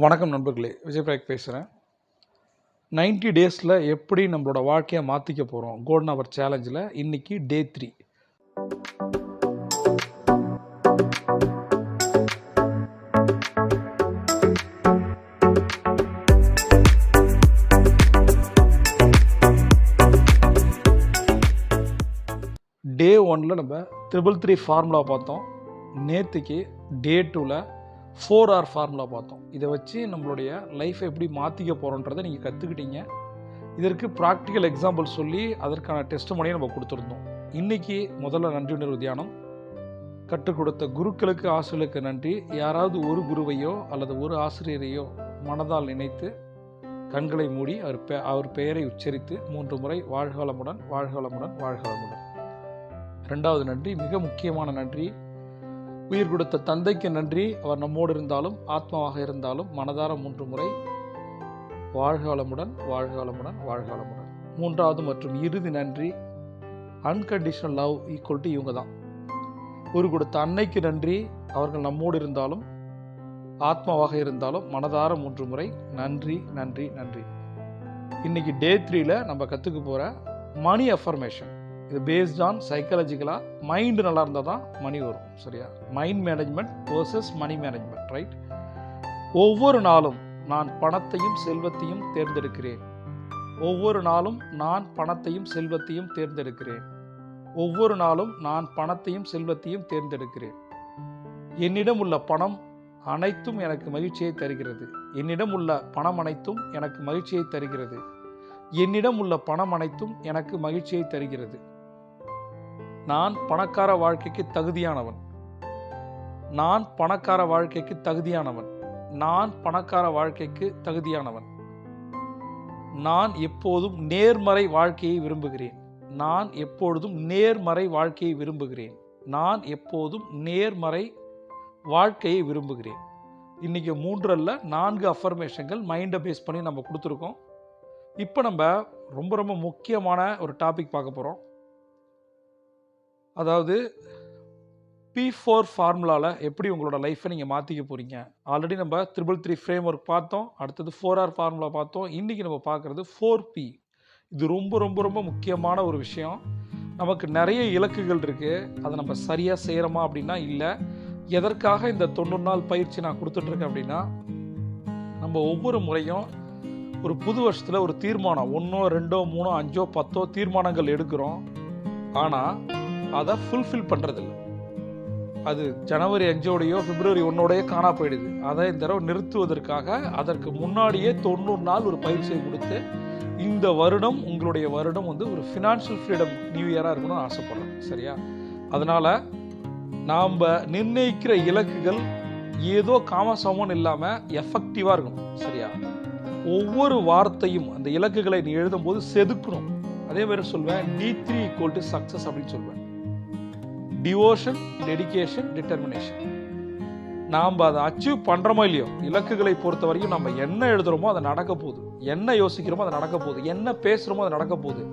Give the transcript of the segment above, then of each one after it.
வணக்கம் நண்பர்களே, விஜய் பிரகாஷ் பேசுகிறேன். 90 டேஸில் எப்படி நம்மளோட வாழ்க்கையை மாற்றிக்க போகிறோம் கோல்டன் அவர் சேலஞ்சில் இன்றைக்கி டே 3. டே 1ல் நம்ம 333 ஃபார்முலா பார்த்தோம். நேற்றுக்கு டே 2ல் 4R ஃபார்முலா பார்த்தோம். இதை வச்சு நம்மளுடைய லைஃப்பை எப்படி மாற்றிக்க போகிறோன்றதை நீங்கள் கற்றுக்கிட்டீங்க. இதற்கு ப்ராக்டிக்கல் எக்ஸாம்பிள் சொல்லி அதற்கான டெஸ்ட் மணியை நம்ம கொடுத்துருந்தோம். இன்றைக்கி முதல்ல நன்றி உணர்வு தியானம். கற்றுக் கொடுத்த குருக்களுக்கு, ஆசிரியர்களுக்கு நன்றி. யாராவது ஒரு குருவையோ அல்லது ஒரு ஆசிரியரையோ மனதால் நினைத்து கண்களை மூடி அவர் பெயரை உச்சரித்து 3 முறை வாழ்க வளமுடன், வாழ்க வளமுடன், வாழ்க வளமுடன். 2வது நன்றி, மிக முக்கியமான நன்றி. உயிர் கொடுத்த தந்தைக்கு நன்றி. அவர் நம்மோடு இருந்தாலும் ஆத்மாவாக இருந்தாலும் மனதார 3 முறை வாழ்க வளமுடன், வாழ்க வளமுடன், வாழ்க வளமுடன். 3வது மற்றும் இறுதி நன்றி, அன்கண்டிஷனல் லவ் ஈக்குவல் டு இவங்க தான். உயிர் கொடுத்த அன்னைக்கு நன்றி. அவர்கள் நம்மோடு இருந்தாலும் ஆத்மாவாக இருந்தாலும் மனதார 3 முறை நன்றி, நன்றி, நன்றி. இன்னைக்கு டே 3ல் நம்ம கற்றுக்க போகிற மணி அஃபர்மேஷன். இது பேஸ்ட் ஆன் சைக்காலஜிக்கலாக மைண்டு நல்லா இருந்தால் தான் மணி வரும். சரியா? Mind management versus money management, right? ஒவ்வொரு நாளும் நான் பணத்தையும் செல்வத்தையும் தேர்ந்தெடுக்கிறேன். ஒவ்வொரு நாளும் நான் பணத்தையும் செல்வத்தையும் தேர்ந்தெடுக்கிறேன். ஒவ்வொரு நாளும் நான் பணத்தையும் செல்வத்தையும் தேர்ந்தெடுக்கிறேன். என்னிடம் உள்ள பணம் அனைத்தும் எனக்கு மகிழ்ச்சியை தருகிறது. என்னிடம் உள்ள பணம் அனைத்தும் எனக்கு மகிழ்ச்சியை தருகிறது. என்னிடம் உள்ள பணம் அனைத்தும் எனக்கு மகிழ்ச்சியை தருகிறது. நான் பணக்கார வாழ்க்கைக்கு தகுதியானவன். நான் பணக்கார வாழ்க்கைக்கு தகுதியானவன். நான் பணக்கார வாழ்க்கைக்கு தகுதியானவன். நான் எப்போதும் நேர்மறை வாழ்க்கையை விரும்புகிறேன். நான் எப்பொழுதும் நேர்மறை வாழ்க்கையை விரும்புகிறேன். நான் எப்போதும் நேர்மறை வாழ்க்கையை விரும்புகிறேன். இன்றைக்கி 3 அல்ல 4 அஃபர்மேஷன்கள் மைண்டை பேஸ் பண்ணி நம்ம கொடுத்துருக்கோம். இப்போ நம்ம ரொம்ப ரொம்ப முக்கியமான ஒரு டாபிக் பார்க்க போகிறோம். அதாவது P4 ஃபார்முலாவில் எப்படி உங்களோட லைஃப்பை நீங்கள் மாற்றிக்க போகிறீங்க. ஆல்ரெடி நம்ம 333 ஃப்ரேம் ஒர்க் பார்த்தோம். அடுத்தது 4R ஃபார்முலா பார்த்தோம். இன்றைக்கி நம்ம பார்க்குறது 4P. இது ரொம்ப ரொம்ப ரொம்ப முக்கியமான ஒரு விஷயம். நமக்கு நிறைய இலக்குகள் இருக்குது. அதை நம்ம சரியாக செய்கிறோமா அப்படின்னா இல்லை. எதற்காக இந்த 90 நாள் பயிற்சி நான் கொடுத்துட்ருக்கேன் அப்படின்னா, நம்ம ஒவ்வொரு முறையும் ஒரு புது வருஷத்தில் ஒரு தீர்மானம் 1, 2, 3, 5, 10 தீர்மானங்கள் எடுக்கிறோம். ஆனால் அதை ஃபுல்ஃபில் பண்ணுறதில்ல. அது ஜனவரி 5ஓடையோ பிப்ரவரி 1ஓடையோ காணா போயிடுது. அதை இந்த தடவை நிறுத்துவதற்காக அதற்கு முன்னாடியே 90 நாள் ஒரு பயிற்சியை கொடுத்து இந்த வருடம் உங்களுடைய வருடம் ஒரு ஃபினான்ஷியல் ஃப்ரீடம் நியூ இயராக இருக்கணும்னு ஆசைப்படுறேன். சரியா? அதனால் நாம் நிர்ணயிக்கிற இலக்குகள் ஏதோ காமசமம் இல்லாமல் எஃபெக்டிவாக இருக்கணும். சரியா? ஒவ்வொரு வார்த்தையும் அந்த இலக்குகளை நீ எழுதும்போது செதுக்கணும். அதே மாதிரி சொல்வேன், D3 ஈக்குவல் டு சக்ஸஸ் அப்படின்னு சொல்வேன். Devotion, dedication, determination. நாம் அதை அச்சீவ் பண்ணுறோமோ இல்லையோ, இலக்குகளை பொறுத்த வரைக்கும் நம்ம என்ன எழுதுகிறோமோ அதை நடக்க போகுது. என்ன யோசிக்கிறோமோ அதை நடக்க போகுது. என்ன பேசுகிறோமோ அது நடக்க போகுது.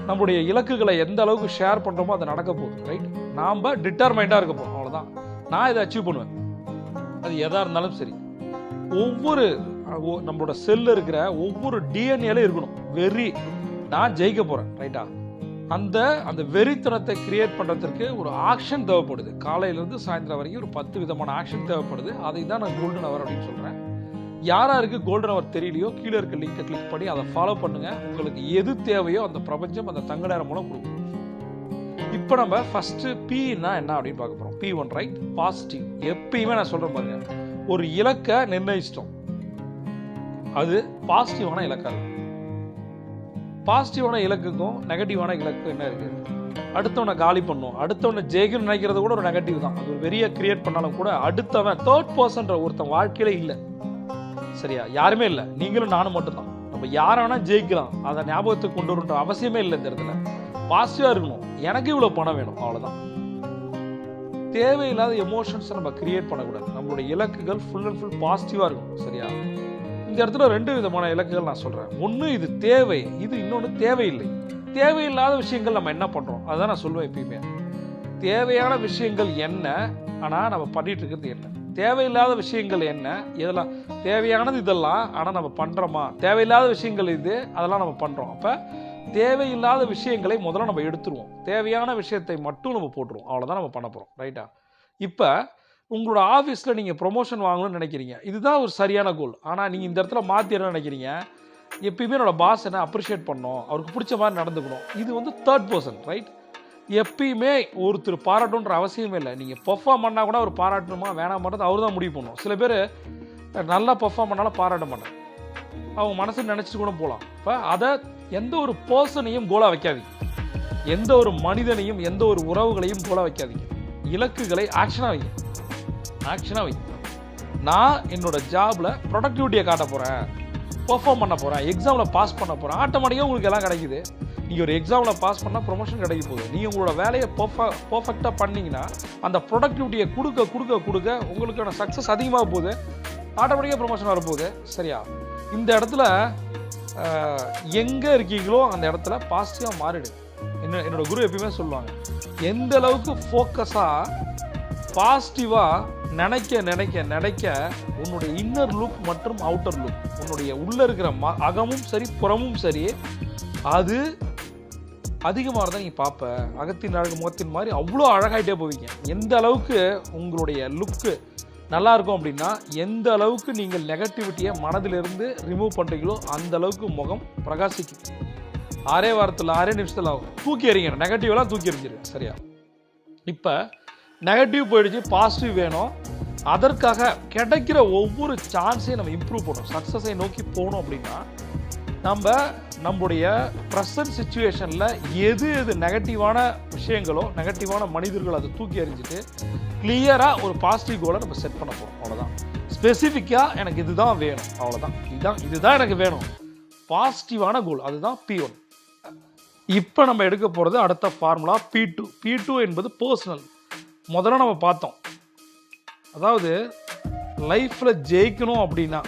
நம்முடைய இலக்குகளை எந்த அளவுக்கு ஷேர் பண்ணுறோமோ அது நடக்க போகுது. ரைட்? நாம் டிட்டர்மைண்டாக இருக்க போகிறோம். அவ்வளோதான். நான் இதை அச்சீவ் பண்ணுவேன். அது எதாக இருந்தாலும் சரி. ஒவ்வொரு நம்மளோட செல்ல இருக்கிற ஒவ்வொரு டிஎன்ஏல இருக்கணும் வெறி. நான் ஜெயிக்க போறேன். ரைட்டா? அந்த வெறித்தனத்தை கிரியேட் பண்றதுக்கு ஒரு ஆக்ஷன் தேவைப்படுது. காலையிலிருந்து சாயந்தரம் வரைக்கும் ஒரு 10 விதமான ஆக்ஷன் தேவைப்படுது. அதை தான் நான் கோல்டன் அவர் அப்படின்னு சொல்றேன். யாராருக்கு கோல்டன் அவர் தெரியலையோ கீழே இருக்க லிங்கை கிளிக் பண்ணி அதை ஃபாலோ பண்ணுங்க. உங்களுக்கு எது தேவையோ அந்த பிரபஞ்சம் அந்த தங்க நேரம் மூலம் கொடுக்கும். இப்போ நம்ம ஃபர்ஸ்ட் Pனா என்ன அப்படின்னு பார்க்க போறோம். P1, right? பாசிட்டிவ். எப்பயுமே நான் சொல்றேன் பாருங்க, ஒரு இலக்கை நிர்ணயிச்சிட்டோம். அது பாசிட்டிவான இலக்கா இருக்கு. பாசிட்டிவான இலக்குக்கும் நெகட்டிவான இலக்கு என்ன இருக்கு? அடுத்தவனை காலி பண்ணும், அடுத்தவனை ஜெயிக்கணும்னு நினைக்கிறது கூட ஒரு நெகட்டிவ் தான். அது ஒரு வெறிய கிரியேட் பண்ணாலும் கூட அடுத்தவன் தேர்ட் பர்சன்ற ஒருத்தன் வாழ்க்கையில இல்லை. சரியா? யாருமே இல்லை. நீங்களும் நானும் மட்டும்தான். நம்ம யாரை வேணா ஜெயிக்கலாம். அதை ஞாபகத்துக்கு கொண்டு வரன்ற அவசியமே இல்லை. இந்த இடத்துல பாசிட்டிவா இருக்கணும். எனக்கு இவ்வளவு பணம் வேணும், அவ்வளவுதான். தேவையில்லாத எமோஷன்ஸை நம்ம கிரியேட் பண்ணக்கூடாது. நம்மளுடைய இலக்குகள் ஃபுல் அண்ட் ஃபுல் பாசிட்டிவா இருக்கணும். சரியா? இந்த இடத்துல 2 விதமான இலக்குகள் நான் சொல்றேன். ஒன்று இது தேவை, இது இன்னொன்று தேவையில்லை. தேவையில்லாத விஷயங்கள் நம்ம என்ன பண்றோம் அதான் நான் சொல்லுவேன் எப்பயுமே. தேவையான விஷயங்கள் என்ன, ஆனால் நம்ம பண்ணிட்டு இருக்கிறது என்ன. தேவையில்லாத விஷயங்கள் என்ன, இதெல்லாம் தேவையானது இதெல்லாம், ஆனால் நம்ம பண்ணுறோமா? தேவையில்லாத விஷயங்கள் இது, அதெல்லாம் நம்ம பண்ணுறோம். அப்போ தேவையில்லாத விஷயங்களை முதல்ல நம்ம எடுத்துருவோம், தேவையான விஷயத்தை மட்டும் நம்ம போட்டுருவோம். அவ்வளோதான் நம்ம பண்ண போகிறோம். ரைட்டா? இப்போ உங்களோட ஆஃபீஸில் நீங்கள் ப்ரொமோஷன் வாங்கணும்னு நினைக்கிறீங்க, இதுதான் ஒரு சரியான கோல். ஆனால் நீங்கள் இந்த இடத்துல மாற்றி என்ன நினைக்கிறீங்க, எப்பயுமே என்னோட பாஸ் என்ன அப்ரிஷியேட் பண்ணணும், அவருக்கு பிடிச்ச மாதிரி நடந்துக்கணும். இது வந்து தேர்ட் பர்சன். ரைட்? எப்பயுமே ஒருத்தர் பாராட்டணுன்ற அவசியமே இல்லை. நீங்கள் பெர்ஃபார்ம் பண்ணால் கூட அவர் பாராட்டணுமா வேணாமான்றது அவர் தான் முடிவு பண்ணணும். சில பேர் நல்லா பெர்ஃபார்ம் பண்ணாலும் பாராட்ட மாட்டாங்க, அவங்க மனசு நினச்சிட்டு கூட போகலாம். இப்போ அதை எந்த ஒரு பர்சனையும் கோலாக வைக்காதீங்க, எந்த ஒரு மனிதனையும் எந்த ஒரு உறவுகளையும் கோலாக வைக்காதீங்க. இலக்குகளை ஆக்ஷனாக வைங்க, ஆக்ஷனாக வைங்க. நான் என்னோட ஜாபில் ப்ரொடக்டிவிட்டியை காட்ட போகிறேன், பெர்ஃபார்ம் பண்ண போகிறேன், எக்ஸாமில் பாஸ் பண்ண போகிறேன், ஆட்டோமேட்டிக்காக உங்களுக்கு எல்லாம் கிடைக்குது. நீங்கள் ஒரு எக்ஸாமில் பாஸ் பண்ணால் ப்ரொமோஷன் கிடைக்க போகுது. நீங்கள் உங்களோட வேலையை பர்ஃபெக்டாக பண்ணிங்கன்னா அந்த ப்ரொடக்டிவிட்டியை கொடுக்க கொடுக்க கொடுக்க உங்களுக்கான சக்ஸஸ் அதிகமாக போகுது, ஆட்டோமேட்டிக்காக ப்ரொமோஷன் வரப்போகுது. சரியா? இந்த இடத்துல எங்கே இருக்கீங்களோ அந்த இடத்துல பாசிட்டிவாக மாறிடு. என்னோட குரு எப்பயுமே சொல்லுவாங்க, எந்த அளவுக்கு ஃபோக்கஸாக பாசிட்டிவாக நினைக்க நினைக்க நினைக்க உன்னுடைய இன்னர் லுக் மற்றும் அவுட்டர் லுக், உன்னுடைய உள்ளே இருக்கிற அகமும் சரி புறமும் சரி, அது அதிகமாக தான் நீங்கள் பார்ப்ப. அகத்தின் அழகு முகத்தின் மாதிரி அவ்வளோ அழகாயிட்டே போவீங்க. எந்த அளவுக்கு உங்களுடைய லுக்கு நல்லா இருக்கும் அப்படின்னா, எந்த அளவுக்கு நீங்கள் நெகட்டிவிட்டியை மனதிலிருந்து ரிமூவ் பண்ணுறீங்களோ அந்த அளவுக்கு முகம் பிரகாசிக்கும். 6 வாரத்தில் 6 நிமிஷத்தில் ஆகும். தூக்கி எறிங்க, நெகட்டிவெல்லாம் தூக்கி எறிஞ்சிருங்க. சரியா? இப்போ நெகட்டிவ் போயிடுச்சு, பாசிட்டிவ் வேணும். அதற்காக கிடைக்கிற ஒவ்வொரு சான்ஸையும் நம்ம இம்ப்ரூவ் பண்ணணும். சக்ஸஸை நோக்கி போகணும் அப்படின்னா நம்முடைய ப்ரெசன்ட் சுச்சுவேஷனில் எது நெகட்டிவான விஷயங்களோ நெகட்டிவான மனிதர்களோ அதை தூக்கி எறிஞ்சிட்டு கிளியராக ஒரு பாசிட்டிவ் கோலை நம்ம செட் பண்ண போகிறோம். அவ்வளோதான். ஸ்பெசிஃபிக்காக எனக்கு இதுதான் வேணும், அவ்வளோதான். இதுதான் எனக்கு வேணும், பாசிட்டிவான கோல், அதுதான் P1. இப்போ நம்ம எடுக்க போகிறது அடுத்த ஃபார்முலா P2. P2 என்பது பர்சனல். முதல்ல நம்ம பார்த்தோம், அதாவது லைஃப்பில் ஜெயிக்கணும் அப்படின்னா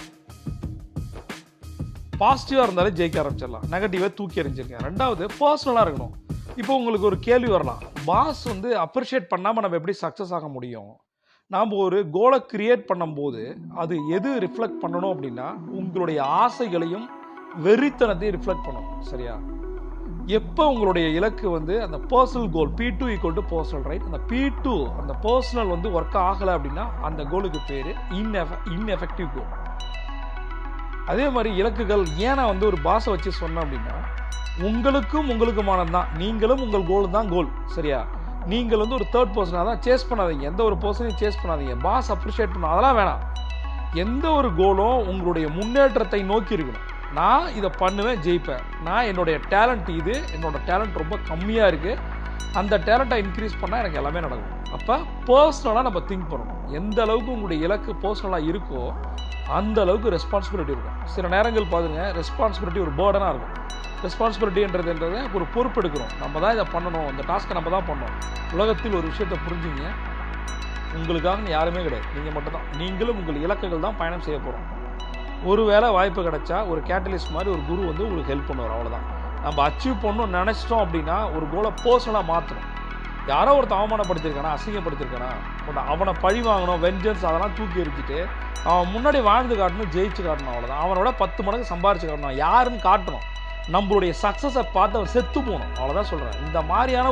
பாசிட்டிவாக இருந்தாலே ஜெயிக்க ஆரம்பிச்சிடலாம், நெகட்டிவாக தூக்கி எறிஞ்சிருங்க. ரெண்டாவது பர்சனலாக இருக்கணும். இப்போ உங்களுக்கு ஒரு கேள்வி வரலாம், பாஸ் வந்து அப்ரிஷியேட் பண்ணாமல் நம்ம எப்படி சக்ஸஸ் ஆக முடியும்? நாம் ஒரு கோலை கிரியேட் பண்ணும்போது அது எது ரிஃப்ளெக்ட் பண்ணணும் அப்படின்னா உங்களுடைய ஆசைகளையும் வெறித்தனத்தையும் ரிஃப்ளெக்ட் பண்ணணும். சரியா? எப்போ உங்களுடைய இலக்கு வந்து அந்த personal goal P2 equal to personal, right? அந்த P2 அந்த பர்சனல் வந்து ஒர்க் ஆகலை அப்படின்னா அந்த கோலுக்கு பேர் இன்எஃபெக்டிவ் கோல். அதே மாதிரி இலக்குகள் ஏன் நான் வந்து ஒரு பாஸை வச்சு சொன்னேன் அப்படின்னா, உங்களுக்குமானது தான், நீங்களும் உங்கள் கோல் தான் கோல். சரியா? நீங்கள் வந்து ஒரு தேர்ட் பர்சனாக தான் சேஸ் பண்ணாதீங்க, எந்த ஒரு பர்சனையும் சேஸ் பண்ணாதீங்க. பாஸ் அப்ரிஷியேட் பண்ண அதெல்லாம் வேணாம். எந்த ஒரு கோலும் உங்களுடைய முன்னேற்றத்தை நோக்கி இருக்கணும். நான் இதை பண்ணுவேன், ஜெயிப்பேன், நான் என்னுடைய டேலண்ட் இது, என்னோட டேலண்ட் ரொம்ப கம்மியாக இருக்குது, அந்த டேலண்ட்டை இன்க்ரீஸ் பண்ணால் எனக்கு எல்லாமே நடக்கும். அப்போ பர்சனலாக நம்ம திங்க் பண்ணணும். எந்த அளவுக்கு உங்களுடைய இலக்கு பர்சனலாக இருக்கோ அந்த அளவுக்கு ரெஸ்பான்சிபிலிட்டி இருக்கும். சில நேரங்கள் பாருங்க, ரெஸ்பான்சிபிலிட்டி ஒரு பேர்டனாக இருக்கும். ரெஸ்பான்சிபிலிட்டின்றது ஒரு பொறுப்பு எடுக்கிறோம், நம்ம தான் இதை பண்ணணும், இந்த டாஸ்க்கை நம்ம தான் பண்ணணும். உலகத்தில் ஒரு விஷயத்தை புரிஞ்சுங்க, உங்களுக்காக யாருமே கிடையாது, நீங்கள் மட்டும்தான். நீங்களும் உங்கள் இலக்குகள் தான் பயணம் செய்ய போகிறோம். ஒருவேளை வாய்ப்பு கிடைச்சா ஒரு கேட்டலிஸ்ட் மாதிரி ஒரு குரு வந்து உங்களுக்கு ஹெல்ப் பண்ணுவார், அவ்வளோதான். நம்ம அச்சீவ் பண்ணணும்னு நினச்சிட்டோம் அப்படின்னா ஒரு கோலை பர்சனலாக மாற்றணும். யாரோ ஒருத்தர் அவமானப்படுத்திருக்கானா, அசிங்கப்படுத்திருக்கானா, அவனை பழி வாங்கணும், வெஞ்சன்ஸ் அதெல்லாம் தூக்கி எறிஞ்சிட்டு அவன் முன்னாடி வாழ்ந்து காட்டணும், ஜெயிச்சு காட்டணும், அவ்வளோதான். அவனோட 10 மடங்கு சம்பாரிச்சு காட்டணும், யாருன்னு காட்டணும். நம்மளுடைய சக்ஸஸை பார்த்து அவன் செத்து போகணும், அவ்வளோதான் சொல்கிறேன். இந்த மாதிரியான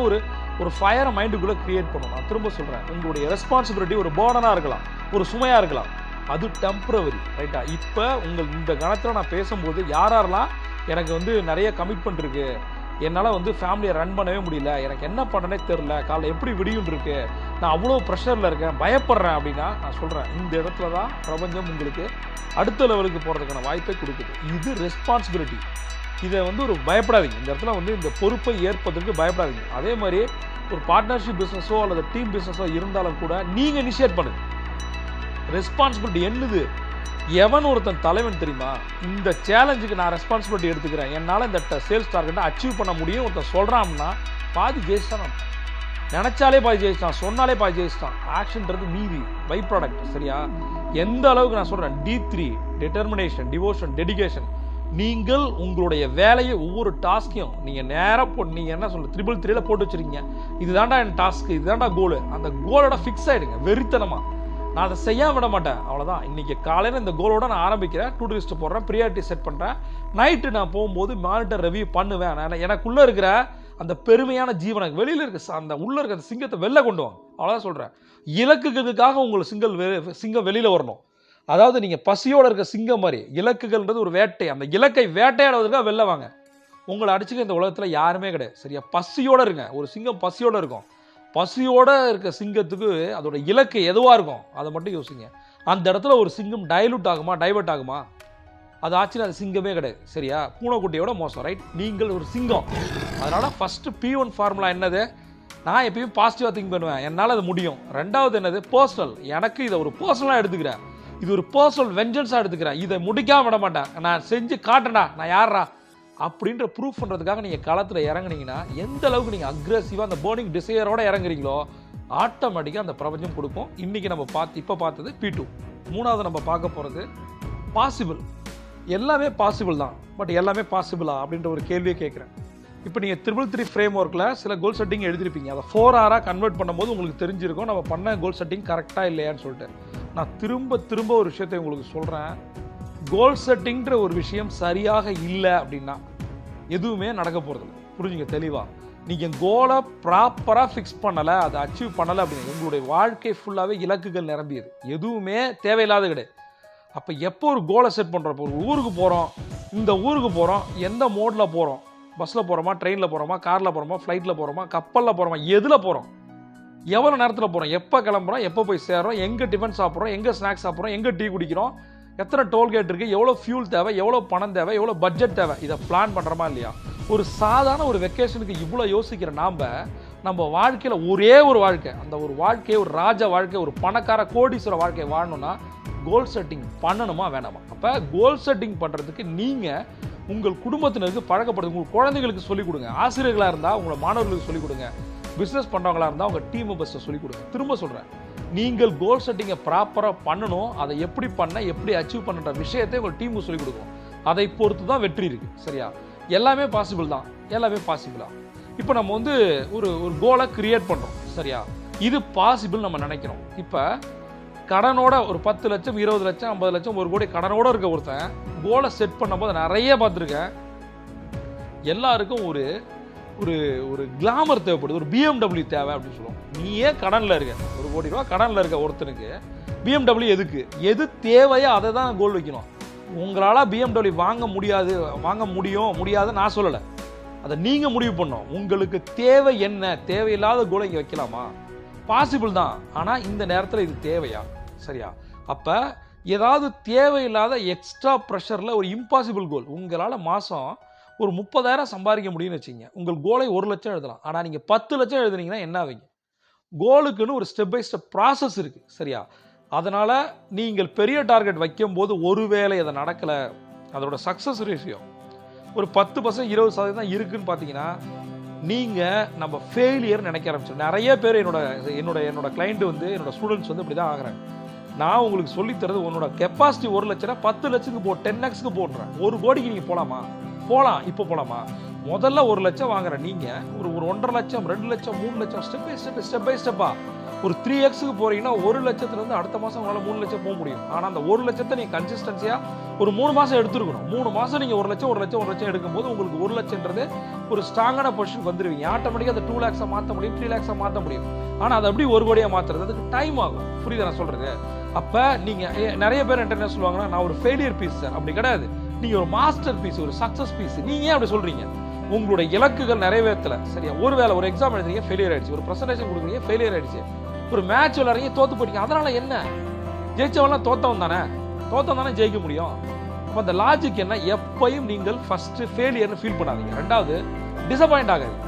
ஒரு ஃபயரை மைண்டுக்குள்ளே க்ரியேட் பண்ணணும். நான் திரும்ப சொல்கிறேன், உங்களுடைய ரெஸ்பான்சிபிலிட்டி ஒரு பேர்டனாக இருக்கலாம், ஒரு சுமையாக இருக்கலாம், அது டெம்பரவரி. ரைட்டா? இப்போ இந்த கணத்தில் நான் பேசும்போது யாரெல்லாம் எனக்கு வந்து நிறைய கமிட்மெண்ட் இருக்குது, என்னால் வந்து ஃபேமிலியை ரன் பண்ணவே முடியல, எனக்கு என்ன பண்ணனே தெரில, காலைல எப்படி விடியும் இருக்கு, நான் அவ்வளோ ப்ரெஷரில் இருக்கேன், பயப்படுறேன் அப்படின்னா நான் சொல்கிறேன், இந்த இடத்துல தான் பிரபஞ்சம் உங்களுக்கு அடுத்த லெவலுக்கு போகிறதுக்கான வாய்ப்பை கொடுக்குது. இது ரெஸ்பான்சிபிலிட்டி. இதை வந்து ஒரு பயப்படாதீங்க, இந்த இடத்துல வந்து இந்த பொறுப்பை ஏற்பதற்கு பயப்படாதீங்க. அதே மாதிரி ஒரு பார்ட்னர்ஷிப் பிஸ்னஸோ அல்லது டீம் பிஸ்னஸோ இருந்தாலும் கூட நீங்கள் இனிஷியேட் பண்ணுங்க. ரெஸ்பான்சிபிலிட்டி என்னது? எவன் ஒருத்தன் தலைவன் தெரியுமா? இந்த சேலஞ்சுக்கு நான் ரெஸ்பான்சிபிலிட்டி எடுத்துக்கிறேன், என்னால் இந்த சேல்ஸ் டார்கெட்டை அச்சீவ் பண்ண முடியும் ஒருத்தன் சொல்கிறான்னா பாதி ஜெயிச்சிட்டான். நினச்சாலே பாதி ஜெயிச்சிட்டான், சொன்னாலே பாதி ஜெயிச்சிட்டான். ஆக்ஷன்றது மீதி, பை ப்ராடக்ட். சரியா? எந்த அளவுக்கு நான் சொல்கிறேன், D3 டிட்டர்மினேஷன், டிவோஷன், டெடிகேஷன். நீங்கள் உங்களுடைய வேலையை ஒவ்வொரு டாஸ்கையும் நீங்கள் நேராக போட்டு, நீங்கள் என்ன சொல்ல 333 போட்டு வச்சுருக்கீங்க, இதுதான்டா என் டாஸ்க்கு, இதுதான்டா கோலு, அந்த கோலோட ஃபிக்ஸ் ஆகிடுங்க வெறித்தனமாக. நான் அதை செய்ய விட மாட்டேன். அவ்வளோதான். இன்றைக்கி காலையில் இந்த கோலோட நான் ஆரம்பிக்கிறேன், டூ டூ லிஸ்ட்டு போடுறேன், ப்ரியாரிட்டி செட் பண்ணுறேன். நைட்டு நான் போகும்போது மானிட்டர் ரிவ்யூ பண்ணுவேன். நான் எனக்குள்ளே இருக்கிற அந்த பெருமையான ஜீவனை வெளியில் இருக்க அந்த உள்ளே இருக்க அந்த சிங்கத்தை வெளில கொண்டு வாங்க. அவ்வளோதான் சொல்கிறேன். இலக்குகளுக்காக உங்களுக்கு சிங்கம் வெளியில் வரணும். அதாவது நீங்கள் பசியோடு இருக்க சிங்கம் மாதிரி, இலக்குகள்ன்றது ஒரு வேட்டை. அந்த இலக்கை வேட்டையாடுவதற்காக வெளில வாங்க. உங்களை அடிச்சுக்க இந்த உலகத்தில் யாருமே கிடையாது. சரியா? பசியோடு இருங்க. ஒரு சிங்கம் பசியோடு இருக்கும். பசியோடு இருக்க சிங்கத்துக்கு அதோட இலக்கு எதுவாக இருக்கும் அதை மட்டும் யோசிங்க. அந்த இடத்துல ஒரு சிங்கம் டைவர்ட் ஆகுமா? அது ஆச்சுன்னா அது சிங்கமே கிடையாது. சரியா? பூனைக்குட்டியோட மோசம். ரைட்? நீங்கள் ஒரு சிங்கம். அதனால் ஃபஸ்ட்டு P1 ஃபார்முலா என்னது? நான் எப்பயும் பாசிட்டிவாக திங்க் பண்ணுவேன், என்னால் அது முடியும். ரெண்டாவது என்னது? பர்சனல். எனக்கு இதை ஒரு பர்சனலாக எடுத்துக்கிறேன். இது ஒரு பர்சனல் வெஞ்சன்ஸாக எடுத்துக்கிறேன். இதை முடிக்காம விட மாட்டேன். நான் செஞ்சு காட்டுறேன்டா, நான் யாரா அப்படின்ற ப்ரூஃப் பண்ணுறதுக்காக நீங்கள் களத்தில் இறங்குனீங்கன்னா, எந்த அளவுக்கு நீங்கள் அக்ரெசிவாக அந்த பேர்னிங் டிசையரோட இறங்குறீங்களோ ஆட்டோமேட்டிக்காக அந்த பிரபஞ்சம் கொடுக்கும். இன்றைக்கி நம்ம இப்போ பார்த்தது P2. மூணாவது நம்ம பார்க்க போகிறது பாசிபிள். எல்லாமே பாசிபிள் தான், பட் எல்லாமே பாசிபிளா அப்படின்ற ஒரு கேள்வியை கேட்குறேன். இப்போ நீங்கள் 333 ஃப்ரேம் ஒர்க்கில் சில கோல் செட்டிங் எழுதிருப்பீங்க. அதை 4R கன்வெர்ட் பண்ணும்போது உங்களுக்கு தெரிஞ்சிருக்கும் நம்ம பண்ண கோல் செட்டிங் கரெக்டாக இல்லையான்னு சொல்லிட்டு. நான் திரும்ப ஒரு விஷயத்தை உங்களுக்கு சொல்கிறேன். கோல் செட்டிங்கிற ஒரு விஷயம் சரியாக இல்லை அப்படின்னா எதுவுமே நடக்க போகிறது இல்லை. புரிஞ்சுங்க தெளிவாக. நீங்கள் கோலை ப்ராப்பராக ஃபிக்ஸ் பண்ணலை, அதை அச்சீவ் பண்ணலை அப்படின்னு உங்களுடைய வாழ்க்கை ஃபுல்லாகவே இலக்குகள் நிரம்பியது. எதுவுமே தேவையில்லாத கிடையாது. அப்போ எப்போ ஒரு கோலை செட் பண்ணுறோம், இப்போ ஒரு ஊருக்கு போகிறோம், இந்த ஊருக்கு போகிறோம், எந்த மோடில் போகிறோம், பஸ்ஸில் போகிறோமா, ட்ரெயினில் போகிறோமா, காரில் போகிறோமா, ஃப்ளைட்டில் போகிறோமா, கப்பலில் போகிறோமா, எதில் போகிறோம், எவ்வளோ நேரத்தில் போகிறோம், எப்போ கிளம்புறோம், எப்போ போய் சேர்றோம், எங்கே டிஃபன் சாப்பிட்றோம், எங்கே ஸ்நாக்ஸ் சாப்பிட்றோம், எங்கே டீ குடிக்கிறோம், எத்தனை டோல்கேட் இருக்குது, எவ்வளோ ஃபியூல் தேவை, எவ்வளோ பணம் தேவை, எவ்வளோ பட்ஜெட் தேவை, இதை பிளான் பண்ணுறோமா இல்லையா? ஒரு சாதாரண ஒரு வெக்கேஷனுக்கு இவ்வளோ யோசிக்கிற நம்ம வாழ்க்கையில் ஒரே ஒரு வாழ்க்கை, அந்த ஒரு வாழ்க்கையை ஒரு ராஜ வாழ்க்கை, ஒரு பணக்கார கோடீஸ்வர வாழ்க்கையை வாழணும்னா கோல் செட்டிங் பண்ணணுமா வேணாமா? அப்போ கோல் செட்டிங் பண்ணுறதுக்கு நீங்கள் உங்கள் குடும்பத்தினருக்கு பழக்கப்படுது. உங்கள் குழந்தைகளுக்கு சொல்லிக் கொடுங்க. ஆசிரியர்களாக இருந்தால் உங்களை மாணவர்களுக்கு சொல்லிக் கொடுங்க. பிஸ்னஸ் பண்ணுறவங்களாக இருந்தால் உங்கள் டீம் மெம்பர்ஸை சொல்லிக் கொடுங்க. திரும்ப சொல்கிறேன், நீங்கள் கோல் செட்டிங்கை ப்ராப்பராக பண்ணணும். அதை எப்படி பண்ண, எப்படி அச்சீவ் பண்ணுற விஷயத்தை உங்கள் டீமுக்கு சொல்லிக் கொடுக்கும். அதை பொறுத்து தான் வெற்றி இருக்குது. சரியா? எல்லாமே பாசிபிள் தான், எல்லாமே பாசிபிளா. இப்போ நம்ம ஒரு கோலை கிரியேட் பண்ணுறோம். சரியா? இது பாசிபிள் நம்ம நினைக்கிறோம். இப்போ கடனோட ஒரு 10 லட்சம் 20 லட்சம் 50 லட்சம் 1 கோடி கடனோட இருக்க ஒருத்தன் கோலை செட் பண்ணும்போது நிறைய பார்த்துருக்கேன். எல்லாருக்கும் ஒரு ஒரு கிளாமர் தேவைப்படுது, ஒரு BMW தேவை அப்படின்னு சொல்லுவோம். நீயே கடனில் இருக்க, 1 கோடி ரூபா கடனில் இருக்க ஒருத்தனுக்கு BMW எதுக்கு? எது தேவையோ அதை தான் கோல் வைக்கணும். உங்களால் BMW வாங்க முடியாது நான் சொல்லலை. அதை நீங்கள் முடிவு பண்ணணும். உங்களுக்கு தேவை என்ன? தேவையில்லாத கோலை இங்கே வைக்கலாமா? பாசிபிள் தான், ஆனால் இந்த நேரத்தில் இது தேவையா? சரியா? அப்போ ஏதாவது தேவையில்லாத எக்ஸ்ட்ரா ப்ரெஷரில் ஒரு இம்பாசிபிள் கோல், உங்களால் மாதம் ஒரு 30,000 சம்பாதிக்க முடியும்னு வச்சுங்க. உங்கள் கோலை 1 லட்சம் எழுதலாம். ஆனால் நீங்கள் 10 லட்சம் எழுதுனீங்கன்னா என்ன ஆவீங்க? கோலுக்குன்னு ஒரு ஸ்டெப் பை ஸ்டெப் ப்ராசஸ் இருக்குது. சரியா? அதனால் நீங்கள் பெரிய டார்கெட் வைக்கும்போது ஒருவேளை அதை நடக்கலை, அதோட சக்ஸஸ் ரேஷியோ ஒரு 10% 20% தான் இருக்குதுன்னு பார்த்தீங்கன்னா நீங்கள் நம்ம ஃபெயிலியர் நினைக்க ஆரம்பிச்சோம். நிறைய பேர் என்னோட கிளைண்ட் என்னோட ஸ்டூடெண்ட்ஸ் இப்படி தான் ஆகுறாங்க. நான் உங்களுக்கு சொல்லித்தரது, உன்னோட கெப்பாசிட்டி 1 லட்சம் 10 லட்சத்துக்கு 10x போடுறேன். 1 கோடிக்கு நீங்கள் போகலாமா? போகலாம். இப்போ போகலாமா? முதல்ல 1 லட்சம் வாங்குற நீங்கள் ஒரு 1.5 லட்சம் 2 லட்சம் 3 லட்சம் ஸ்டெப் பை ஸ்டெப்பா ஒரு 3x போகிறீங்கன்னா 1 லட்சத்துலேருந்து அடுத்த மாதம் உங்களால் 3 லட்சம் போக முடியும். ஆனால் அந்த 1 லட்சத்தை நீங்கள் கன்சிஸ்டன்சியாக ஒரு 3 மாதம் எடுத்துருக்கணும். 3 மாதம் நீங்கள் 1 லட்சம் எடுக்கும்போது உங்களுக்கு 1 லட்சம்ன்றது ஒரு ஸ்ட்ராங்கான பொசிஷன் வந்துடுவீங்க. ஆட்டோமேட்டிக்காக அதை 2 லேக்ஸாக மாற்ற முடியும், 3 லேக்ஸாக மாற்ற முடியும். ஆனால் அது அப்படி 1 கோடியாக மாற்றுறது அதுக்கு டைம் ஆகும். புரியுதா நான் சொல்கிறது? அப்போ நீங்கள் நிறைய பேர் என்ன சொல்லுவாங்கன்னா, நான் ஒரு ஃபெயிலியர் பீஸ் சார். அப்படி கிடையாது. நீங்கள் ஒரு மாஸ்டர் பீஸ், ஒரு சக்ஸஸ் பீஸ். நீங்கள் ஏன் அப்படி சொல்கிறீங்க? உங்களுடைய இலக்குகள் நிறைவேற்றலை. சரியா? ஒருவேளை ஒரு எக்ஸாம் எழுதுறீங்க, ஃபெயிலியர் ஆயிடுச்சு. ஒரு ப்ரெசன்டேஷன் கொடுக்குறீங்க, ஃபெயிலியர் ஆயிடுச்சு. ஒரு மேட்ச் விளையாடுறீங்க, தோத்து போயிட்டீங்க. அதனால என்ன? ஜெயிச்சவெல்லாம் தோத்தவன் தானே ஜெயிக்க முடியும். அப்போ அந்த லாஜிக் என்ன? எப்பையும் நீங்கள் ஃபர்ஸ்ட் ஃபெயிலியர்னு ஃபீல் பண்ணாதீங்க. ரெண்டாவது டிசப்பாயிண்ட் ஆகாதீங்க.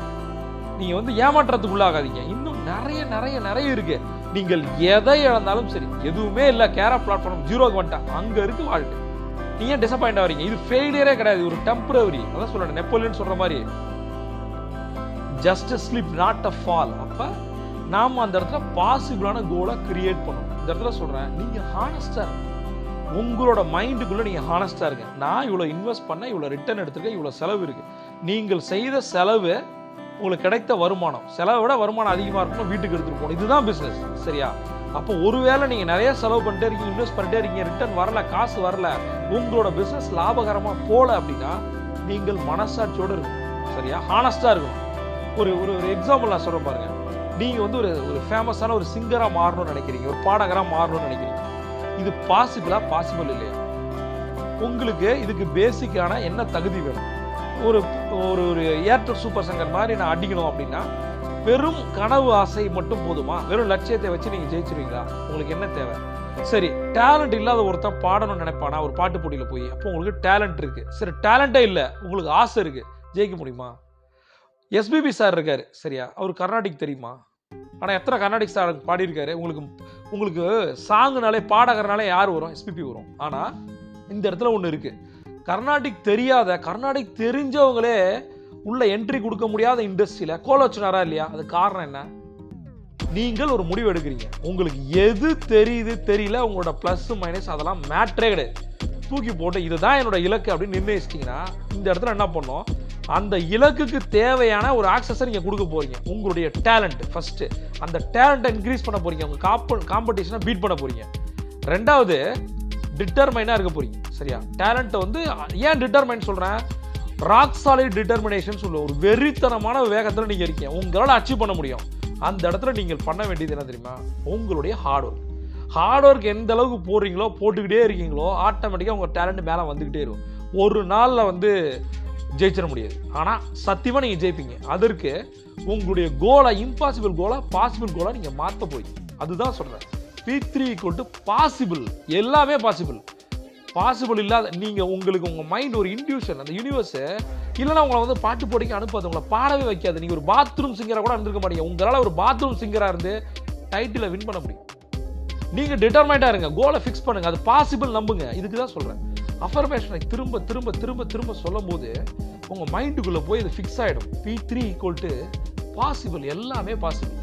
நீங்க ஏமாற்றத்துக்குள்ளாகாதீங்க. இன்னும் நிறைய இருக்கு. நீங்கள் எதை இழந்தாலும் சரி, எதுவுமே இல்லை, கேரா பிளாட்ஃபார்ம் 0க்கு வந்துட்டேன், அங்க இருக்கு வாழ்க்கை. நீங்க டிசப்பாயிண்ட் ஆகிறீங்க. இது ஃபெயிலியரே கிடையாது, ஒரு டெம்பரரி. அதான் சொல்றேன், நெப்போலியன் சொல்ற மாதிரி just slip not a fall. அப்ப நாம அந்த இடத்துல பாசிபிளான கோலை கிரியேட் பண்ணணும். இந்த இடத்துல சொல்றேன், நீங்க ஹானஸ்டா இருங்க. உங்களோட மைண்டுக்குள்ள நீங்க ஹானஸ்டா இருங்க. நான் இவ்வளவு இன்வெஸ்ட் பண்ண, இவ்வளவு ரிட்டர்ன் எடுத்துருக்கேன், இவ்வளவு செலவு இருக்கு. நீங்கள் செய்த செலவு உங்களுக்கு கிடைத்த வருமானம், செலவை விட வருமானம் அதிகமாக இருக்கணும், வீட்டுக்கு எடுத்துகிட்டு போகணும். இதுதான் பிஸ்னஸ். சரியா? அப்போ ஒருவேளை நீங்கள் நிறைய செலவு பண்ணிட்டே இருக்கீங்க, இன்வெஸ்ட் பண்ணிட்டே இருக்கீங்க, ரிட்டர்ன் வரல, காசு வரல, உங்களோட பிஸ்னஸ் லாபகரமாக போகல அப்படின்னா நீங்கள் மனசாட்சியோடு இருக்கணும். சரியா, ஹானஸ்டாக இருக்கணும். ஒரு ஒரு ஒரு எக்ஸாம்பிள் நான் சொல்ல பாருங்க. நீங்கள் வந்து ஒரு ஃபேமஸான ஒரு சிங்கராக மாறணும்னு நினைக்கிறீங்க, ஒரு பாடகராக மாறணும்னு நினைக்கிறீங்க. இது பாசிபிளா, பாசிபிள் இல்லையா? உங்களுக்கு இதுக்கு பேசிக்கான என்ன தகுதி வேணும்? ஒரு ஒரு ஒரு ஏர்டெல் சூப்பர் சிங்கர் மாதிரி நான் அடிக்கணும் அப்படின்னா வெறும் கனவு ஆசை மட்டும் போதுமா? வெறும் லட்சியத்தை வச்சு நீங்கள் ஜெயிச்சிருவீங்களா? உங்களுக்கு என்ன தேவை? சரி, டேலண்ட் இல்லாத ஒருத்தன் பாடணும்னு நினைப்பானா ஒரு பாட்டு போட்டியில் போய்? அப்போ உங்களுக்கு டேலண்ட் இருக்கு. சரி, டேலண்டே இல்லை, உங்களுக்கு ஆசை இருக்கு, ஜெயிக்க முடியுமா? எஸ்பிபி சார் இருக்காரு, சரியா, அவர் கர்நாடிக் தெரியுமா? ஆனால் எத்தனை கர்நாடிக் சார் பாடியிருக்காரு? உங்களுக்கு சாங்குனாலே பாடகர்னாலே யார் வரும்? எஸ்பிபி வரும். ஆனால் இந்த இடத்துல ஒன்று இருக்கு. கர்நாடிக் தெரியாத, கர்நாடிக் தெரிஞ்சவங்களே உள்ள என்ட்ரி கொடுக்க முடியாத இண்டஸ்ட்ரியில் கோலோச்சுனாரா இல்லையா? அது காரணம் என்ன? நீங்கள் ஒரு முடிவு எடுக்கிறீங்க. உங்களுக்கு எது தெரியுது தெரியல, உங்களோட ப்ளஸ் மைனஸ் அதெல்லாம் மேட்ரே கிடையாது. தூக்கி போட்டு இதுதான் என்னோட இலக்கு அப்படின்னு நிர்ணயிச்சிட்டிங்கன்னா இந்த இடத்துல என்ன பண்ணோம்? அந்த இலக்குக்கு தேவையான ஒரு ஆக்சஸை நீங்கள் கொடுக்க போறீங்க. உங்களுடைய டேலண்ட் ஃபர்ஸ்ட், அந்த டேலண்ட்டை இன்க்ரீஸ் பண்ண போறீங்க. உங்க காம்படிஷனை பீட் பண்ண போறீங்க. ரெண்டாவது, டிட்டர்மைனாக இருக்க போறீங்க. சரியா, டேலண்ட்டை வந்து ஏன் டிட்டர்மைன் சொல்றேன்? ராக் சாலிட் டிட்டர்மினேஷன் சொல்லுவோம். ஒரு வெறித்தனமான வேகத்தில் நீங்கள் இருக்கீங்க, உங்களால் அச்சீவ் பண்ண முடியும். அந்த இடத்துல நீங்கள் பண்ண வேண்டியது என்ன தெரியுமா? உங்களுடைய ஹார்ட் ஒர்க். ஹார்ட் ஒர்க் எந்த அளவுக்கு போடுறீங்களோ, போட்டுக்கிட்டே இருக்கீங்களோ, ஆட்டோமேட்டிக்காக உங்கள் டேலண்ட் மேலே வந்துக்கிட்டே இருக்கும். ஒரு நாளில் வந்து ஜெயிச்சிட முடியாது, ஆனால் சத்தியமாக நீங்கள் ஜெயிப்பீங்க. அதற்கு உங்களுடைய கோலை, இம்பாசிபிள் கோலை பாசிபிள் கோலை நீங்கள் மாற்ற போய். அதுதான் சொல்கிறேன். P3 = possible. எல்லாமே பாசிபிள். பாசிபிள் இல்லாத நீங்கள் உங்களுக்கு உங்கள் மைண்ட் ஒரு இன்ட்யூஷன், அந்த யூனிவர்ஸு இல்லைனா உங்களை வந்து பாட்டு போட்டிக்கு அனுப்பாது, உங்களை பாடவே வைக்காது. நீங்கள் ஒரு பாத்ரூம் சிங்கராக கூட இருந்திருக்க மாட்டீங்க. உங்களால் ஒரு பாத்ரூம் சிங்கராக இருந்து டைட்டிலை வின் பண்ண முடியும். நீங்கள் டிட்டர்மைண்டாக இருங்க, கோலை ஃபிக்ஸ் பண்ணுங்கள், அது பாசிபிள் நம்புங்க. இதுக்கு தான் சொல்கிறேன். அஃபர்மேஷனை திரும்ப திரும்ப திரும்ப திரும்ப சொல்லும் போது உங்கள் மைண்டுக்குள்ளே போய் இது ஃபிக்ஸ் ஆகிடும். P3 = possible. எல்லாமே பாசிபிள்.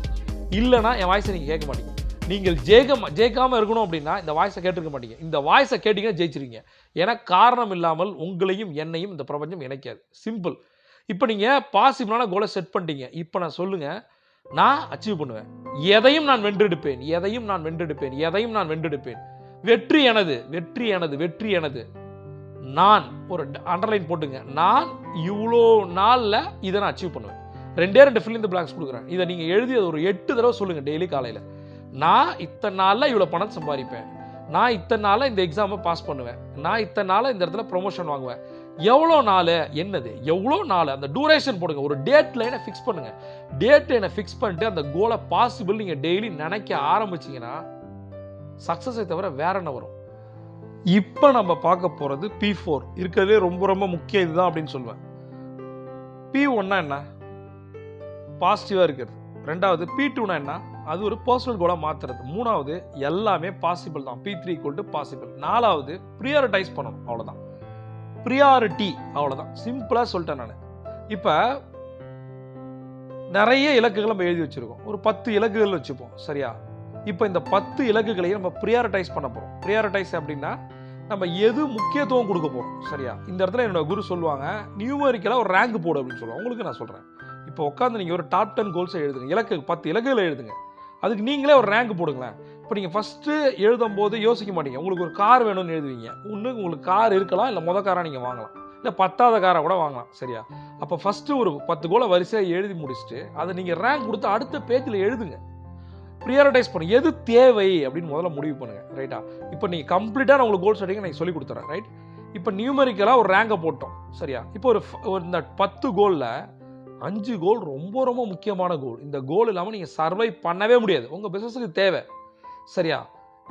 இல்லைனா என் வாய்ஸை நீங்கள் கேட்க மாட்டீங்க. நீங்கள் ஜெயிக்காமல் இருக்கணும் அப்படின்னா இந்த வாய்ஸை கேட்டிருக்க மாட்டீங்க. இந்த வாய்ஸை கேட்டீங்கன்னா ஜெயிச்சிருங்க. ஏன்னா காரணம் இல்லாமல் உங்களையும் என்னையும் இந்த பிரபஞ்சம் இணைக்காது. சிம்பிள். இப்போ நீங்கள் பாசிபிளான கோலை செட் பண்ணிட்டீங்க. இப்போ நான் சொல்லுங்கள், நான் அச்சீவ் பண்ணுவேன். எதையும் நான் வென்றெடுப்பேன், எதையும் நான் வென்றெடுப்பேன், எதையும் நான் வென்றெடுப்பேன். வெற்றி எனது, வெற்றி எனது, வெற்றி எனது. நான் ஒரு அண்டர்லைன் போட்டுங்க. நான் இவ்வளோ நாளில் இதை நான் அச்சீவ் பண்ணுவேன். 2 ஃபில் இன் தி பிளாங்க்ஸ் கொடுக்குறேன். இதை நீங்கள் எழுதி ஒரு 8 தடவை சொல்லுங்கள் டெய்லி காலையில். நான் இத்தனை நாளில் இவ்வளோ பணம் சம்பாதிப்பேன், நான் இத்தனை நாளில் இந்த எக்ஸாமை பாஸ் பண்ணுவேன், நான் இத்தனை நாளில் இந்த இடத்துல ப்ரொமோஷன் வாங்குவேன். எவ்வளோ நாள், என்னது எவ்வளோ நாள், அந்த டூரேஷன் போடுங்க. ஒரு டேட் லைனை ஃபிக்ஸ் பண்ணுங்க. டேட் லைனை ஃபிக்ஸ் பண்ணிட்டு அந்த கோலை பாசிபிள் நீங்கள் டெய்லி நினைக்க ஆரம்பிச்சிங்கன்னா சக்ஸஸை தவிர வேற என்ன வரும்? இப்போ நம்ம பார்க்க போகிறது P4. இருக்கிறதுலே ரொம்ப ரொம்ப முக்கியம் இதுதான் அப்படின்னு சொல்லுவேன். P1 என்ன? பாசிட்டிவாக இருக்கிறது. ரெண்டாவது P2 என்ன? அது ஒரு பர்சனல் கோலாக மாற்றுறது. மூணாவது எல்லாமே பாசிபிள் தான். P3 = possible. நாலாவது ப்ரியாரிட்டைஸ் பண்ணணும். அவ்வளோதான். ப்ரியாரிட்டி, அவ்வளோதான். சிம்பிளாக சொல்லிட்டேன் நான். இப்போ நிறைய இலக்குகளை நம்ம எழுதி வச்சுருக்கோம். ஒரு 10 இலக்குகள் வச்சுப்போம், சரியா? இப்போ இந்த 10 இலக்குகளையும் நம்ம ப்ரியாரிட்டைஸ் பண்ண போகிறோம். ப்ரியாரிட்டைஸ் அப்படின்னா நம்ம எது முக்கியத்துவம் கொடுக்க போகிறோம், சரியா? இந்த இடத்துல என்னோட குரு சொல்லுவாங்க, நியூமரிக்கலாக ஒரு ரேங்க் போடு அப்படின்னு சொல்லுவாங்க. உங்களுக்கு நான் சொல்கிறேன், இப்போ உட்காந்து நீங்கள் ஒரு டாப் 10 கோல்ஸை எழுதுங்க. 10 இலக்குகளை எழுதுங்க. அதுக்கு நீங்களே ஒரு ரேங்க் போடுங்களேன். இப்போ நீங்கள் ஃபஸ்ட்டு எழுதும் போது யோசிக்க மாட்டீங்க. உங்களுக்கு ஒரு கார் வேணும்னு எழுதுவீங்க. ஒன்று உங்களுக்கு கார் இருக்கலாம், இல்லை மொதல் காராக நீங்கள் வாங்கலாம், இல்லை 10வது காராக கூட வாங்கலாம், சரியா? அப்போ ஃபஸ்ட்டு ஒரு 10 கோலை வரிசையாக எழுதி முடிச்சுட்டு அதை நீங்கள் ரேங்க் கொடுத்து அடுத்த பேஜில் எழுதுங்க. ப்ரியாரிட்டைஸ் பண்ணுங்க. எது தேவை அப்படின்னு முதல்ல முடிவு பண்ணுங்க, ரைட்டா? இப்போ நீங்கள் கம்ப்ளீட்டாக நான் உங்களுக்கு கோல் செட்டிங் நான் சொல்லி கொடுத்துறேன், ரைட்? இப்போ நியூமரிக்கலாக ஒரு ரேங்கை போட்டோம், சரியா? இப்போ ஒரு இந்த 10 கோலில் 5 கோல் ரொம்ப ரொம்ப முக்கியமான கோல். இந்த கோல் இல்லாமல் நீங்கள் சர்வை பண்ணவே முடியாது. உங்கள் பிஸ்னஸுக்கு தேவை, சரியா?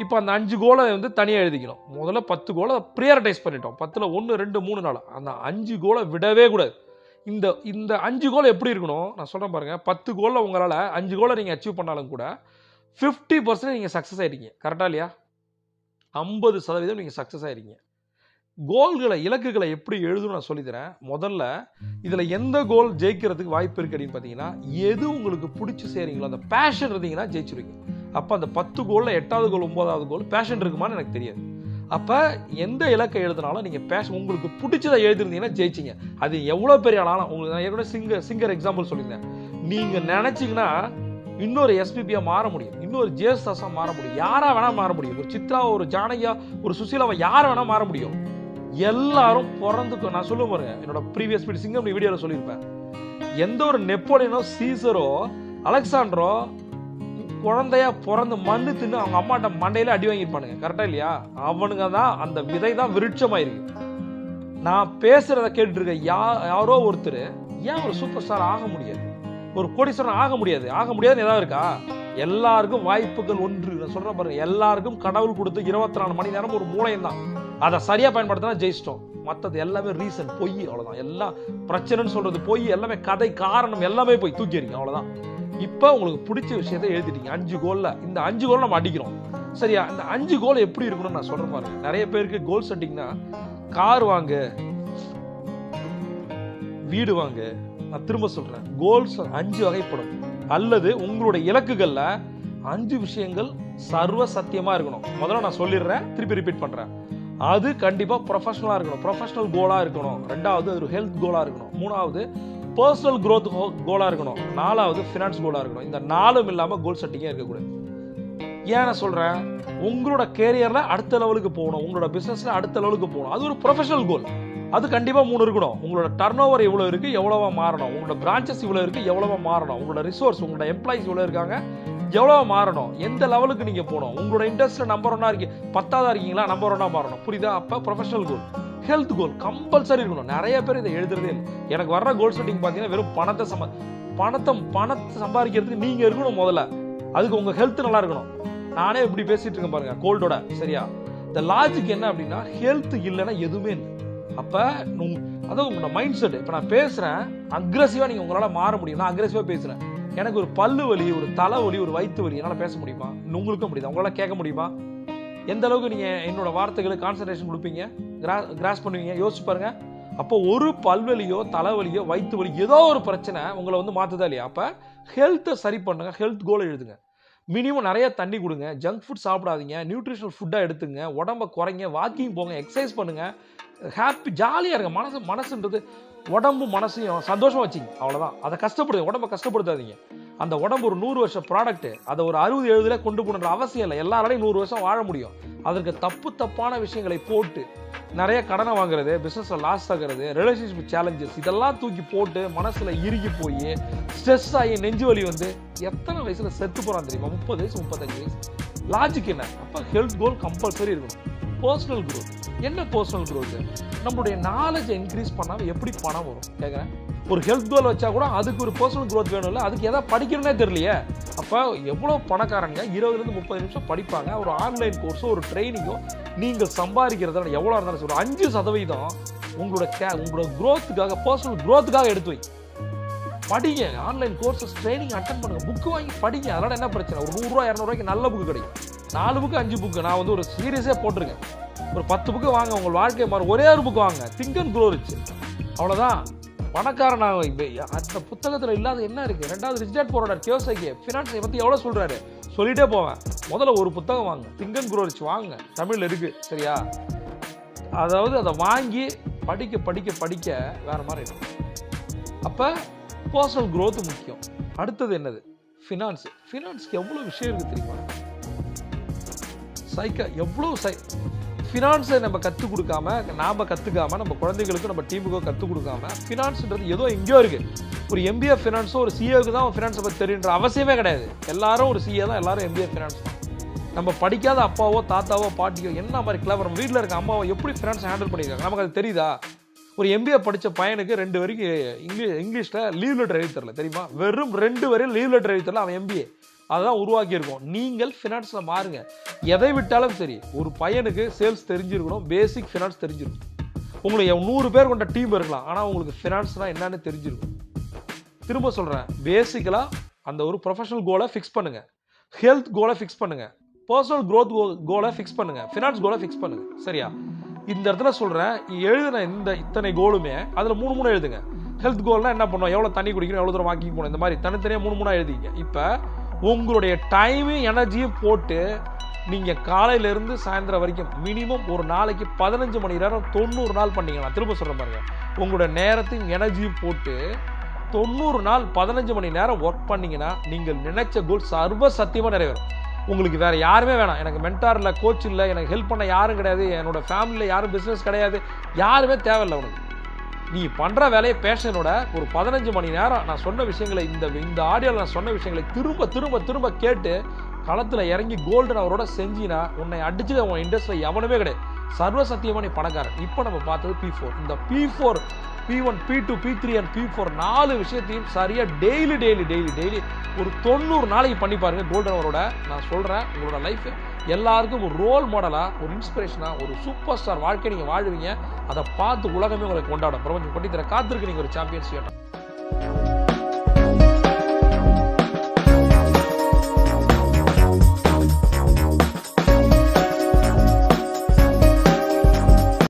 இப்போ அந்த 5 கோலை வந்து தனியாக எழுதிக்கணும். முதல்ல 10 கோலை ப்ரியாரிட்டைஸ் பண்ணிட்டோம். 10ல் 1, 2, 3, 4 அந்த 5 கோலை விடவே கூடாது. இந்த 5 கோல் எப்படி இருக்கணும் நான் சொல்கிறேன் பாருங்கள். 10 கோலில் உங்களால் 5 கோலை நீங்கள் அச்சீவ் பண்ணாலும் கூட 50% நீங்கள் சக்ஸஸ் ஆகிட்டீங்க. கரெக்டாக இல்லையா? 50% நீங்கள் சக்ஸஸ் ஆகிட்டீங்க. கோல்களை, இலக்குகளை எப்படி எழுதணும் நான் சொல்லித்தரேன். முதல்ல இதில் எந்த கோல் ஜெயிக்கிறதுக்கு வாய்ப்பு இருக்குது அப்படின்னு பார்த்தீங்கன்னா, எது உங்களுக்கு பிடிச்சி செய்கிறீங்களோ அந்த பேஷன் இருந்தீங்கன்னா ஜெயிச்சிருவீங்க. அப்போ அந்த 10 கோலில் 8வது கோல் 9வது கோல் பேஷன் இருக்குமான்னு எனக்கு தெரியாது. அப்போ எந்த இலக்கை எழுதினாலும் நீங்கள் பேஷன் உங்களுக்கு பிடிச்சதை எழுதிருந்தீங்கன்னா ஜெயிச்சிங்க. அது எவ்வளோ பெரிய ஆனாலும் உங்களுக்கு நான் ஏற்கனவே சிங்கர் எக்ஸாம்பிள் சொல்லியிருந்தேன். நீங்கள் நினச்சிங்கன்னா இன்னொரு எஸ்பிபியா மாற முடியும், இன்னொரு ஜேசுதாஸா மாற முடியும், யாரா வேணா மாற முடியும், ஒரு சித்ரா, ஒரு ஜானகியா, ஒரு சுசீலாவை யார வேணா மாற முடியும். எல்லாரும் பிறந்துக்கும். நான் சொல்லுவேன் பாருங்க, என்னோட ப்ரீவியஸ் சிங்கம் வீடியோல சொல்லியிருப்பேன், எந்த ஒரு நெப்போலியனோ சீசரோ அலெக்சாண்டரோ குழந்தையா பிறந்து மண்ணு தின்னு அவங்க அம்மாட்ட மண்டையில அடி வாங்கியிருப்பானுங்க. கரெக்டா இல்லையா? அவனுங்க தான் அந்த விதை தான் விருட்சமாயிருக்கு. நான் பேசுறத கேட்டு இருக்க யாரோ ஒருத்தர் ஏன் ஒரு சூப்பர் ஸ்டார் ஆக முடியாது, ஒரு கோடீஸ்வரன் ஆக முடியாது, ஆக முடியாதுன்னு ஏதாவது இருக்கா? எல்லாருக்கும் வாய்ப்புகள் ஒன்று. நான் சொல்றேன் பாருங்க, எல்லாருக்கும் கடவுள் கொடுத்து 24 மணி நேரம் ஒரு மூளையம் தான். அதை சரியா பயன்படுத்தினா ஜெயிச்சிட்டோம். மற்றது எல்லாமே ரீசன் பொய், அவ்வளவுதான். எல்லாம் பிரச்சனைன்னு சொல்றது பொய், எல்லாமே கதை காரணம் எல்லாமே போய் தூக்கி எறிங்க, அவ்வளவுதான். இப்ப உங்களுக்கு பிடிச்ச விஷயத்தை எழுதிட்டீங்க 5 கோல்ல. இந்த 5 கோல் நம்ம அடிக்கிறோம், சரியா? இந்த 5 கோல் எப்படி இருக்கணும்னு நான் சொல்றேன் பாருங்க. நிறைய பேருக்கு கோல் செட்டிங்னா கார் வாங்க, வீடு வாங்க. நான் திரும்ப சொல்றேன், கோல்ஸ் 5 வகைப்படும். அல்லது உங்களுடைய இலக்குகள்ல 5 விஷயங்கள் சர்வ சத்தியமா இருக்கணும். முதல்ல நான் சொல்லிடுறேன், திருப்பி ரிப்பீட் பண்றேன். அது கண்டிப்பா ப்ரொஃபஷனலா இருக்கணும், ப்ரொஃபஷனல் கோலா இருக்கணும். 2வது ஒரு ஹெல்த் கோலா இருக்கணும். 3வது பர்சனல் growth கோலா இருக்கணும். 4வது ஃபினான்ஸ் கோலா இருக்கணும். இந்த 4ம் இல்லாம கோல் செட்டிங்கே இருக்கக்கூடாது. ஏன் நான் சொல்றேன், உங்களோட கேரியர்ல அடுத்த லெவலுக்கு போகணும், உங்களோட பிசினஸ்ல அடுத்த லெவலுக்கு போகணும். அது ஒரு ப்ரொஃபஷனல் கோல். அது கண்டிப்பா 3 இருக்கணும். உங்களோட டர்ன் ஓவர் எவ்வளவு இருக்கு, எவ்வளவா மாறணும். உங்களோட பிரான்ச்சஸ் இவ்வளவு இருக்கு, எவ்வளவா மாறணும். உங்களோட ரிசோர்ஸ், உங்களோட எம்ப்ளாயிஸ் இவ்வளவு இருக்காங்க, எவ்வளவு மாறணும். எந்த லெவலுக்கு நீங்க போகணும். உங்களோட இண்டஸ்ட்ரியில் நம்பர் 1 இருக்கு, 10வது இருக்கீங்களா, நம்பர் 1 மாறணும். புரியுதா? அப்ப ப்ரொஃபஷனல் கோல். ஹெல்த் கோல் கம்பல்சரி இருக்கணும். நிறைய பேர் இதை எழுதுறதே இல்லை. எனக்கு வர்ற கோல் செட்டிங் பார்த்தீங்கன்னா வெறும் பணத்தை சம்பாதிக்கிறதுக்கு நீங்க இருக்கணும் முதல்ல. அதுக்கு உங்க ஹெல்த் நல்லா இருக்கணும். நானே இப்படி பேசிட்டு இருக்கேன் பாருங்க கோல்டோட, சரியா? இந்த லாஜிக் என்ன அப்படின்னா, ஹெல்த் இல்லைன்னா எதுவுமே இல்லை. அப்ப அதாவது உங்களோட மைண்ட் செட். இப்ப நான் பேசுறேன், அக்ரெசிவா நீங்க உங்களால மாற முடியும். நான் அக்ரெசிவா பேசுறேன், எனக்கு ஒரு பல்லு வலி, ஒரு தலைவலி, ஒரு வயிற்று வலி, என்னால பேச முடியுமா? உங்களுக்கும் முடியுதா? உங்களால கேட்க முடியுமா? எந்த அளவுக்கு நீங்க என்னோட வார்த்தைகளுக்கு கான்சன்ட்ரேஷன் கொடுப்பீங்க, கிராஸ் பண்ணுவீங்க? யோசிச்சு பாருங்க. அப்போ ஒரு பல்வலியோ, தலைவலியோ, வயிற்று வலி, ஏதோ ஒரு பிரச்சனை உங்களை வந்து மாத்துதா இல்லையா? அப்ப ஹெல்த்தை சரி பண்ணுங்க, ஹெல்த் கோலை எழுதுங்க. மினிமம் நிறைய தண்ணி கொடுங்க, ஜங்க் ஃபுட் சாப்பிடாதீங்க, நியூட்ரிஷனல் ஃபுட்டா எடுத்துங்க, உடம்ப குறைங்க, வாக்கிங் போங்க, எக்ஸசைஸ் பண்ணுங்க, ஹாப்பி ஜாலியா இருங்க. மனசுன்றது உடம்பு மனசையும் சந்தோஷமா வச்சுங்க, அவ்வளவுதான். அதை கஷ்டப்படுங்க, உடம்ப கஷ்டப்படுத்தாதீங்க. அந்த உடம்பு ஒரு 100 வருஷ ப்ராடக்ட், அதை ஒரு 60-70 கொண்டு போகணுன்ற அவசியம் இல்லை. எல்லாராலையும் 100 வருஷம் வாழ முடியும். அதற்கு தப்பான விஷயங்களை போட்டு நிறைய கடனை வாங்குறது, பிசினஸ்ல லாஸ் ஆகுறது, ரிலேஷன்ஷிப் சேலஞ்சஸ், இதெல்லாம் தூக்கி போட்டு மனசுல இறுகி போய் ஸ்ட்ரெஸ் ஆகி நெஞ்சு வலி வந்து எத்தனை வயசுல செத்து போறான் தெரியுமா? 30 வயசு, 35 வயசு. லாஜிக் என்ன? அப்ப ஹெல்த் கோல் கம்பல்சரி இருக்கணும். Personal growth. என்ன பர்சனல் growth? நம்மளுடைய நாலேஜை இன்க்ரீஸ் பண்ணாம எப்படி பணம் வரும் கேட்குறேன். ஒரு ஹெல்த் கோல் வச்சா கூட அதுக்கு ஒரு பர்சனல் growth வேணும்ல. அதுக்கு எதாவது படிக்கணும்னே தெரியலையே. அப்போ எவ்வளோ பணக்காரங்க 20-30 நிமிஷம் படிப்பாங்க. ஒரு ஆன்லைன் கோர்ஸோ, ஒரு ட்ரைனிங்கோ நீங்கள் சம்பாதிக்கிறத எவ்வளோ இருந்தாலும் சரி, ஒரு 5% உங்களோட growthக்காக, பர்சனல் growthக்காக எடுத்து வை. படிங்க, ஆன்லைன் கோர்சஸ், ட்ரைனிங் அட்டன் பண்ணுங்க, புக்கு வாங்கி படிங்க. அதனால என்ன பிரச்சனை? ஒரு 100 ரூபா 200 ரூபாய்க்கு நல்ல புக்கு கிடைக்கும். 4 புக்கு 5 புக்கு நான் வந்து ஒரு சீரியஸே போட்டிருக்கேன். ஒரு 10 புக்கு வாங்க, உங்கள் வாழ்க்கை மாறும். ஒரே ஒரு புக்கு வாங்க, திங்க் அண்ட் க்ரோ ரிச், அவ்வளோதான். பணக்காரன் அந்த புத்தகத்தில் இல்லாத என்ன இருக்கு? 2வது rich dad poor dad Kiyosaki ஃபினான்ஸை பற்றி எவ்வளோ சொல்றாரு, சொல்லிட்டே போவேன். முதல்ல ஒரு புத்தகம் வாங்க, திங்க் அண்ட் க்ரோ ரிச் வாங்க, தமிழில் இருக்கு, சரியா? அதாவது அதை வாங்கி படிக்க வேற மாதிரி இருக்கும். அப்போ பர்சனல் growth முக்கியம். அடுத்தது என்னது? ஃபினான்ஸ்க்கு எவ்வளோ விஷயம் இருக்கு தெரியுமா? எவ்வளோ ஃபினான்ஸை நம்ம கற்றுக் கொடுக்காம, நாம் கற்றுக்காம, நம்ம குழந்தைகளுக்கு, நம்ம டீமுக்கோ கற்றுக் கொடுக்காம, ஃபினான்ஸ்ன்றது ஏதோ எங்கேயோ இருக்குது. ஒரு MBA ஃபினான்ஸோ ஒரு CAவுக்கு தான் ஃபினான்ஸை பற்றி தெரியுன்ற அவசியமே கிடையாது. எல்லாரும் ஒரு CA தான், எல்லாரும் MBA ஃபினான்ஸ் தான். நம்ம படிக்காத அப்பாவோ, தாத்தாவோ, பாட்டியோ என்ன மாதிரி கிளவர், நம்ம வீட்டில் இருக்க அம்மாவோ எப்படி ஃபினான்ஸை ஹேண்டில் பண்ணியிருக்காங்க நமக்கு அது தெரியுதா? ஒரு MBA படித்த பையனுக்கு 2 வரைக்கும் இங்கிலீஷில் லீவ் லெட்டர் எழுதி தரல தெரியுமா? வெறும் 2 வரையும் லீவ் லெட்டர் எழுதி தரல, அவன் MBA. அதான் உருவாக்கியிருக்கோம். நீங்கள் ஃபினான்ஸில் மாறுங்க. எதை விட்டாலும் சரி, ஒரு பையனுக்கு சேல்ஸ் தெரிஞ்சிருக்கணும், பேசிக் ஃபினான்ஸ் தெரிஞ்சிருக்கும். உங்களுக்கு 100 பேர் கொண்ட டீம் இருக்கலாம், ஆனால் உங்களுக்கு ஃபினான்ஸ்னால் என்னன்னு தெரிஞ்சிருக்கும். திரும்ப சொல்கிறேன், பேசிக்கலாக அந்த ஒரு ப்ரொஃபஷனல் கோலை ஃபிக்ஸ் பண்ணுங்க, ஹெல்த் கோலை ஃபிக்ஸ் பண்ணுங்க, பர்சனல் growth கோலை ஃபிக்ஸ் பண்ணுங்க, ஃபினான்ஸ் கோலை ஃபிக்ஸ் பண்ணுங்க, சரியா? இந்த இடத்துல சொல்கிறேன், எழுதின இத்தனை கோலுமே அதில் 3 எழுதுங்க. ஹெல்த் கோல்னா என்ன பண்ணுவோம்? எவ்வளோ தண்ணி குடிக்கணும், எவ்வளோ தூரம் வாக்கிங் போகணும், இந்த மாதிரி தனித்தனியாக 3 எழுதிங்க. இப்போ உங்களுடைய டைமையும் எனர்ஜியும் போட்டு நீங்கள் காலையிலேருந்து சாயந்தரம் வரைக்கும் மினிமம் ஒரு நாளைக்கு 15 மணி நேரம் 90 நாள் பண்ணீங்க. நான் திரும்ப சொல்கிறேன் பாருங்க, உங்களோட நேரத்தையும் எனர்ஜியும் போட்டு 90 நாள் 15 மணி நேரம் ஒர்க் பண்ணீங்கன்னா நீங்கள் நினைச்ச கோல் சர்வ சத்தியமாக நிறைவேறும். உங்களுக்கு வேற யாருமே வேணாம். எனக்கு மென்டார் இல்லை, கோச் இல்லை, எனக்கு ஹெல்ப் பண்ண யாரும் கிடையாது, என்னோட ஃபேமிலியில் யாரும் பிஸ்னஸ் கிடையாது, யாருமே தேவையில்லை உனக்கு. நீ பண்ணுற வேலையை பேஷனோட ஒரு 15 மணி நேரம் நான் சொன்ன விஷயங்களை இந்த ஆடியோவில் நான் சொன்ன விஷயங்களை திரும்ப திரும்ப திரும்ப கேட்டு களத்தில் இறங்கி கோல்டன் அவரோட செஞ்சினா உன்னை அடிச்சு உன் இண்டஸ்ட்ரியில் எவனுமே கிடையாது. சர்வ சத்தியமாக நீ பணக்காரன். இப்போ நம்ம பார்த்தது P4. இந்த P4, P1, P2, P3 and P4 4 விஷயத்தையும் சரியாக டெய்லி ஒரு 90 நாளைக்கு பண்ணி பாருங்க. கோல்டன் அவரோட நான் சொல்கிறேன், உங்களோட லைஃப் எல்லாருக்கும் ஒரு ரோல் மாடலாக, ஒரு இன்ஸ்பிரேஷனாக, ஒரு சூப்பர் ஸ்டார் வாழ்க்கை நீங்கள் வாழ்வீங்க. அதை பார்த்து உலகமே உங்களை கொண்டாடும். பிரபஞ்சம் கொட்டி தர காத்திருக்கு நீங்கள் ஒரு சாம்பியன்ஸ் வேணும்.